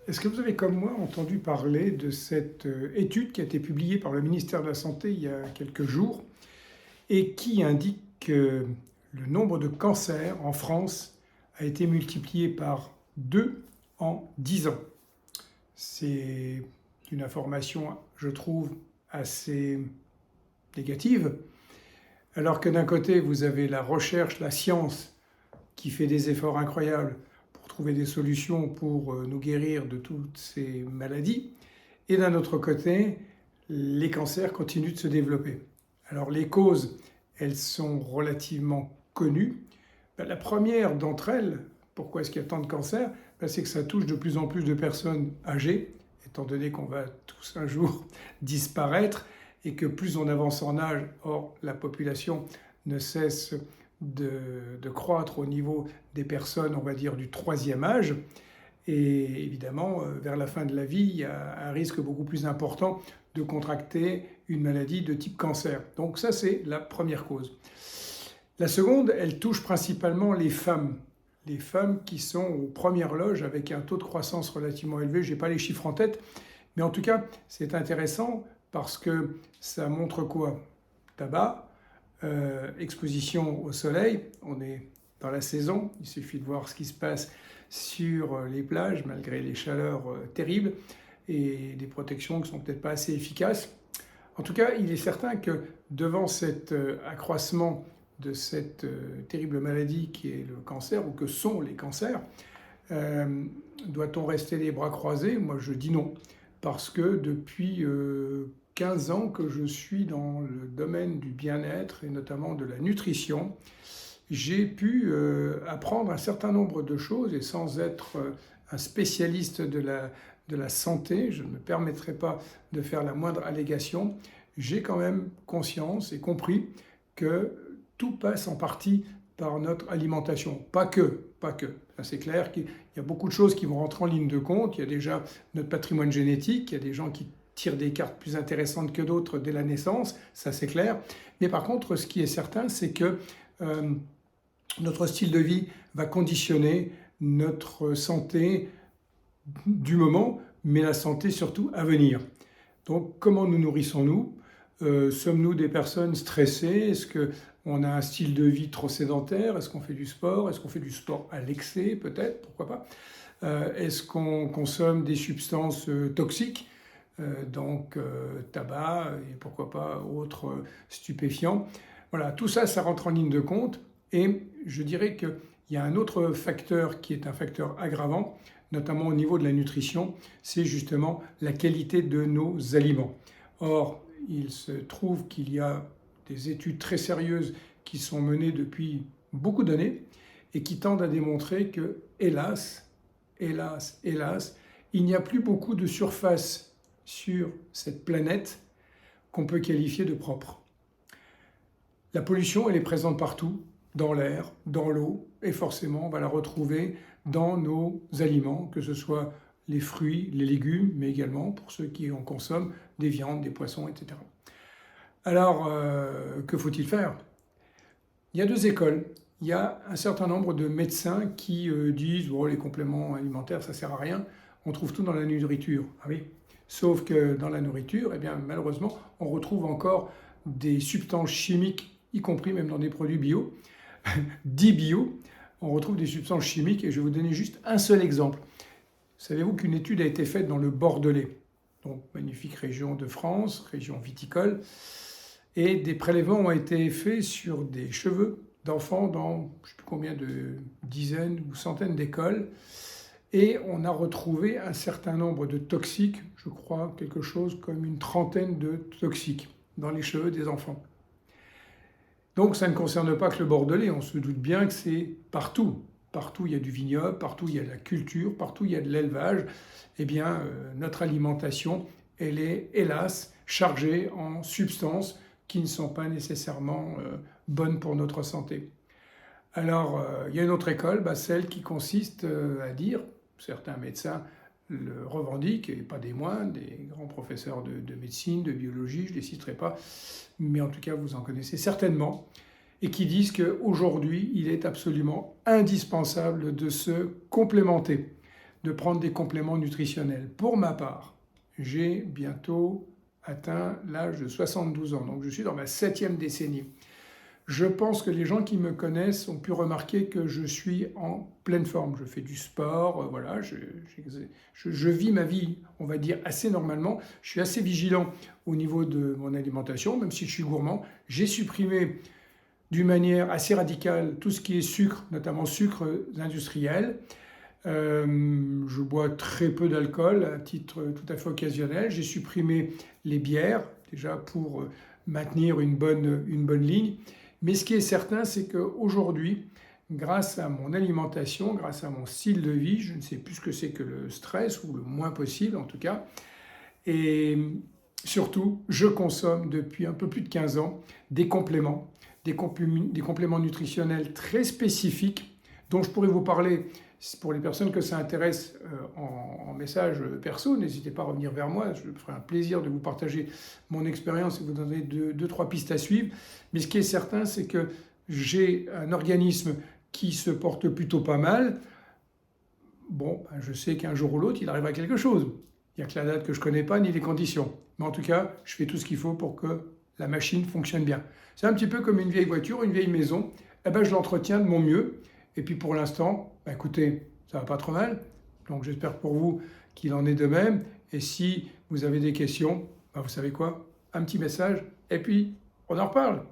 Est-ce que vous avez, comme moi, entendu parler de cette étude qui a été publiée par le ministère de la Santé il y a quelques jours et qui indique que le nombre de cancers en France a été multiplié par 2 en 10 ans? C'est une information, je trouve, assez négative, alors que d'un côté, vous avez la recherche, la science qui fait des efforts incroyables pour trouver des solutions pour nous guérir de toutes ces maladies. Et d'un autre côté, les cancers continuent de se développer. Alors les causes, elles sont relativement connues. La première d'entre elles, pourquoi est-ce qu'il y a tant de cancers? C'est que ça touche de plus en plus de personnes âgées, étant donné qu'on va tous un jour disparaître et que plus on avance en âge, or la population ne cesse de croître au niveau des personnes, on va dire, du troisième âge. Et évidemment, vers la fin de la vie, il y a un risque beaucoup plus important de contracter une maladie de type cancer. Donc ça, c'est la première cause. La seconde, elle touche principalement les femmes. Les femmes qui sont aux premières loges avec un taux de croissance relativement élevé. Je n'ai pas les chiffres en tête, mais en tout cas, c'est intéressant parce que ça montre quoi? Tabac, exposition au soleil, on est dans la saison, il suffit de voir ce qui se passe sur les plages malgré les chaleurs terribles et des protections qui ne sont peut-être pas assez efficaces. En tout cas, il est certain que devant cet accroissement de cette terrible maladie qui est le cancer, ou que sont les cancers, doit-on rester les bras croisés? Moi je dis non, parce que depuis 15 ans que je suis dans le domaine du bien-être et notamment de la nutrition, j'ai pu apprendre un certain nombre de choses et sans être un spécialiste de la santé, je ne me permettrai pas de faire la moindre allégation, j'ai quand même conscience et compris que tout passe en partie par notre alimentation. Pas que. C'est clair qu'il y a beaucoup de choses qui vont rentrer en ligne de compte. Il y a déjà notre patrimoine génétique, il y a des gens qui tirent des cartes plus intéressantes que d'autres dès la naissance, ça c'est clair. Mais par contre, ce qui est certain, c'est que notre style de vie va conditionner notre santé du moment, mais la santé surtout à venir. Donc comment nous nourrissons-nous? Sommes-nous des personnes stressées? Est-ce qu'on a un style de vie trop sédentaire? Est-ce qu'on fait du sport? Est-ce qu'on fait du sport à l'excès peut-être? Pourquoi pas? Est-ce qu'on consomme des substances toxiques? Donc tabac et pourquoi pas autres stupéfiants. Voilà, tout ça, ça rentre en ligne de compte. Et je dirais qu'il y a un autre facteur qui est un facteur aggravant, notamment au niveau de la nutrition, c'est justement la qualité de nos aliments. Or, il se trouve qu'il y a des études très sérieuses qui sont menées depuis beaucoup d'années et qui tendent à démontrer que, hélas, il n'y a plus beaucoup de surface sur cette planète qu'on peut qualifier de propre. La pollution, elle est présente partout, dans l'air, dans l'eau, et forcément, on va la retrouver dans nos aliments, que ce soit les fruits, les légumes, mais également, pour ceux qui en consomment, des viandes, des poissons, etc. Alors, que faut-il faire? Il y a deux écoles. Il y a un certain nombre de médecins qui disent oh, les compléments alimentaires, ça ne sert à rien, on trouve tout dans la nourriture. Ah oui. Sauf que dans la nourriture, eh bien, malheureusement, on retrouve encore des substances chimiques, y compris même dans des produits bio, dits bio, on retrouve des substances chimiques, et je vais vous donner juste un seul exemple. Savez-vous qu'une étude a été faite dans le Bordelais, donc magnifique région de France, région viticole, et des prélèvements ont été faits sur des cheveux d'enfants dans je ne sais plus combien de dizaines ou centaines d'écoles, et on a retrouvé un certain nombre de toxiques, je crois quelque chose comme une trentaine de toxiques dans les cheveux des enfants. Donc ça ne concerne pas que le Bordelais, on se doute bien que c'est partout. Partout il y a du vignoble, partout il y a de la culture, partout il y a de l'élevage. Eh bien, notre alimentation, elle est hélas chargée en substances qui ne sont pas nécessairement bonnes pour notre santé. Alors, il y a une autre école, celle qui consiste à dire, certains médecins le revendiquent, et pas des moindres, des grands professeurs de médecine, de biologie, je ne les citerai pas, mais en tout cas vous en connaissez certainement, et qui disent qu'aujourd'hui il est absolument indispensable de se complémenter. de prendre des compléments nutritionnels. Pour ma part, j'ai bientôt atteint l'âge de 72 ans, donc je suis dans ma 7e décennie. Je pense que les gens qui me connaissent ont pu remarquer que je suis en pleine forme. Je fais du sport, voilà, je vis ma vie, on va dire, assez normalement. Je suis assez vigilant au niveau de mon alimentation, même si je suis gourmand. J'ai supprimé d'une manière assez radicale tout ce qui est sucre, notamment sucre industriel. Je bois très peu d'alcool à titre tout à fait occasionnel. J'ai supprimé les bières, déjà pour maintenir une bonne ligne. Mais ce qui est certain, c'est qu'aujourd'hui, grâce à mon alimentation, grâce à mon style de vie, je ne sais plus ce que c'est que le stress, ou le moins possible en tout cas, et surtout, je consomme depuis un peu plus de 15 ans des compléments nutritionnels très spécifiques dont je pourrais vous parler. Pour les personnes que ça intéresse en message perso, n'hésitez pas à revenir vers moi, je me ferai un plaisir de vous partager mon expérience et vous donner deux, trois pistes à suivre. Mais ce qui est certain, c'est que j'ai un organisme qui se porte plutôt pas mal. Bon, je sais qu'un jour ou l'autre, il arrivera quelque chose. Il n'y a que la date que je ne connais pas, ni les conditions. Mais en tout cas, je fais tout ce qu'il faut pour que la machine fonctionne bien. C'est un petit peu comme une vieille voiture, une vieille maison. Eh ben, je l'entretiens de mon mieux. Et puis pour l'instant, écoutez, ça va pas trop mal. Donc j'espère pour vous qu'il en est de même. Et si vous avez des questions, vous savez quoi? Un petit message et puis on en reparle.